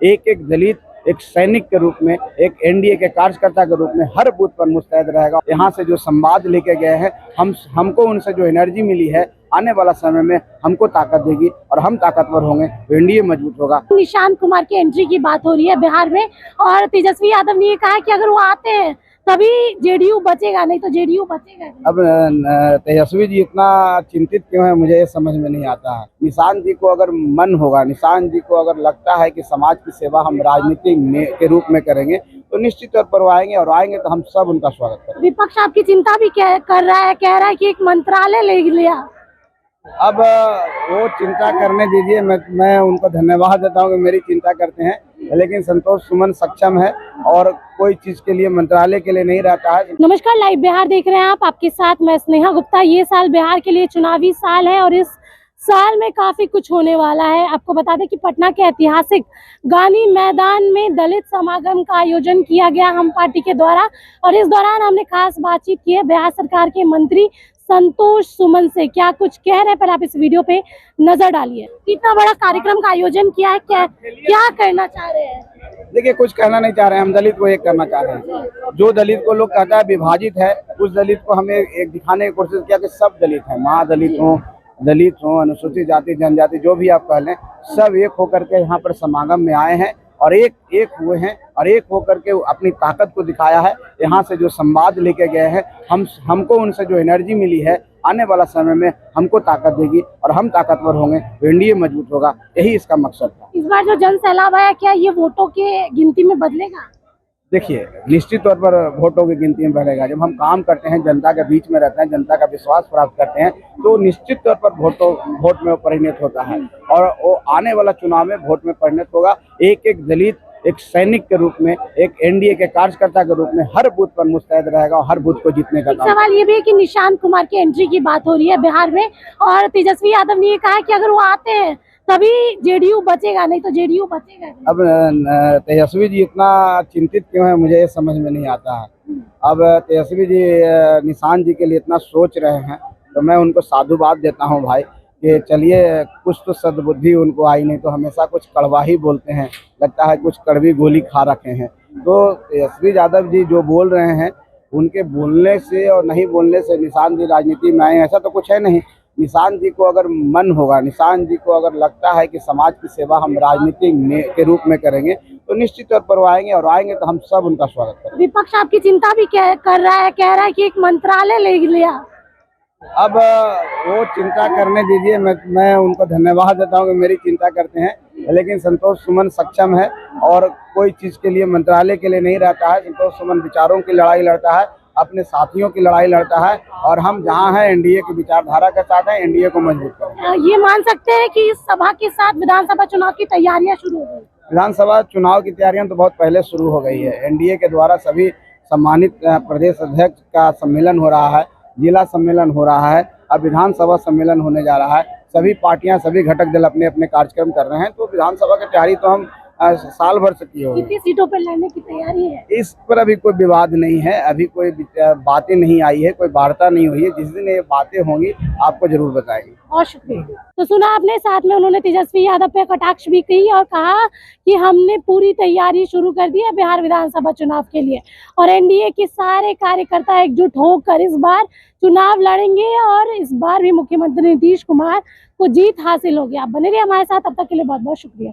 एक एक दलित एक सैनिक के रूप में, एक एनडीए के कार्यकर्ता के रूप में हर बूथ पर मुस्तैद रहेगा। यहाँ से जो संवाद लेके गए हैं, हमको उनसे जो एनर्जी मिली है, आने वाला समय में हमको ताकत देगी और हम ताकतवर होंगे, एनडीए मजबूत होगा। निशांत कुमार की एंट्री की बात हो रही है बिहार में, और तेजस्वी यादव ने ये कहा कि अगर वो आते हैं तभी जेडीयू बचेगा, नहीं तो जेडीयू बचेगा नहीं। अब तेजस्वी जी इतना चिंतित क्यों है, मुझे ये समझ में नहीं आता है। निशांत जी को अगर मन होगा, निशांत जी को अगर लगता है कि समाज की सेवा हम राजनीति के रूप में करेंगे, तो निश्चित तौर पर वो आएंगे, और आएंगे तो हम सब उनका स्वागत करेंगे। विपक्ष आपकी चिंता भी कर रहा है, कह रहा है कि एक मंत्रालय ले लिया। अब वो चिंता करने दीजिए, मैं उनको धन्यवाद देता हूँ कि मेरी चिंता करते हैं, लेकिन संतोष सुमन सक्षम है और कोई चीज के लिए मंत्रालय के लिए नहीं रहता है। नमस्कार, लाइव बिहार देख रहे हैं आप, आपके साथ मैं स्नेहा गुप्ता। ये साल बिहार के लिए चुनावी साल है और इस साल में काफी कुछ होने वाला है। आपको बता दें कि पटना के ऐतिहासिक गांधी मैदान में दलित समागम का आयोजन किया गया हम पार्टी के द्वारा, और इस दौरान हमने खास बातचीत की है बिहार सरकार के मंत्री संतोष सुमन से। क्या कुछ कह रहे हैं, पर आप इस वीडियो पे नजर डालिए। इतना बड़ा कार्यक्रम का आयोजन किया है, क्या करना चाह रहे हैं? देखिए, कुछ कहना नहीं चाह रहे हैं, हम दलित को एक करना चाह रहे हैं। जो दलित को लोग कहता है विभाजित है, उस दलित को हमें एक दिखाने की कोशिश किया कि सब दलित हैं, महादलित हो, अनुसूचित जाति जनजाति जो भी आप कह लें, सब एक होकर के यहाँ पर समागम में आए हैं और एक हुए हैं और एक होकर के अपनी ताकत को दिखाया है। यहाँ से जो संवाद लेके गए हैं, हमको उनसे जो एनर्जी मिली है, आने वाला समय में हमको ताकत देगी और हम ताकतवर होंगे, एनडीए मजबूत होगा। यही इसका मकसद था। इस बार जो जन सैलाब आया, क्या ये वोटों के गिनती में बदलेगा? देखिए, निश्चित तौर पर वोटों की गिनती में बढ़ेगा। जब हम काम करते हैं, जनता के बीच में रहते हैं, जनता का विश्वास प्राप्त करते हैं, तो निश्चित तौर पर वोट में परिणत होता है और वो आने वाला चुनाव में वोट में परिणत होगा। एक एक दलित एक सैनिक के रूप में, एक एनडीए के कार्यकर्ता के रूप में हर बूथ पर मुस्तैद रहेगा और हर बूथ को जीतने का काम। सवाल ये भी है कि निशांत कुमार की एंट्री की बात हो रही है बिहार में, और तेजस्वी यादव ने ये कहा कि अगर वो आते हैं तभी जेडीयू बचेगा, नहीं तो जेडीयू बचेगा नहीं। अब तेजस्वी जी इतना चिंतित क्यों है, मुझे ये समझ में नहीं आता है। अब तेजस्वी जी निशांत जी के लिए इतना सोच रहे हैं, तो मैं उनको साधुवाद देता हूँ भाई, कि चलिए कुछ तो सद्बुद्धि उनको आई, नहीं तो हमेशा कुछ कड़वा ही बोलते हैं, लगता है कुछ कड़वी गोली खा रखे हैं। तो तेजस्वी यादव जी जो बोल रहे हैं, उनके बोलने से और नहीं बोलने से निशांत जी राजनीति में आए, ऐसा तो कुछ है नहीं। निशांत जी को अगर मन होगा, निशांत जी को अगर लगता है कि समाज की सेवा हम राजनीति के रूप में करेंगे, तो निश्चित तौर पर वो आएंगे, और आएंगे तो हम सब उनका स्वागत करेंगे। विपक्ष आपकी चिंता भी कर रहा है, कह रहा है कि एक मंत्रालय ले लिया। अब वो चिंता करने दीजिए, मैं उनको धन्यवाद देता हूँ कि मेरी चिंता करते हैं, लेकिन संतोष सुमन सक्षम है और कोई चीज के लिए मंत्रालय के लिए नहीं रहता है। संतोष सुमन विचारों की लड़ाई लड़ता है, अपने साथियों की लड़ाई लड़ता है, और हम जहाँ हैं एनडीए की विचारधारा के साथ हैं, एनडीए को मजबूत करेंगे। ये मान सकते हैं कि इस सभा के साथ विधानसभा चुनाव की तैयारियां शुरू हो गई? विधानसभा चुनाव की तैयारियां तो बहुत पहले शुरू हो गई है। एनडीए के द्वारा सभी सम्मानित प्रदेश अध्यक्ष का सम्मेलन हो रहा है, जिला सम्मेलन हो रहा है, अब विधानसभा सम्मेलन होने जा रहा है। सभी पार्टियां, सभी घटक दल अपने अपने कार्यक्रम कर रहे हैं, तो विधानसभा की तैयारी तो हम साल भर से किए हुए। कितनी सीटों पर लड़ने की तैयारी है? इस पर अभी कोई विवाद नहीं है, अभी कोई बातें नहीं आई है, कोई वार्ता नहीं हुई है। जिस दिन ये बातें होंगी आपको जरूर बताएंगे। बहुत शुक्रिया। तो सुना आपने, साथ में उन्होंने तेजस्वी यादव पे कटाक्ष भी की और कहा कि हमने पूरी तैयारी शुरू कर दी है बिहार विधानसभा चुनाव के लिए, और एनडीए के सारे कार्यकर्ता एकजुट होकर इस बार चुनाव लड़ेंगे और इस बार भी मुख्यमंत्री नीतीश कुमार को जीत हासिल होगी। आप बने रहिए हमारे साथ, तब तक के लिए बहुत बहुत शुक्रिया।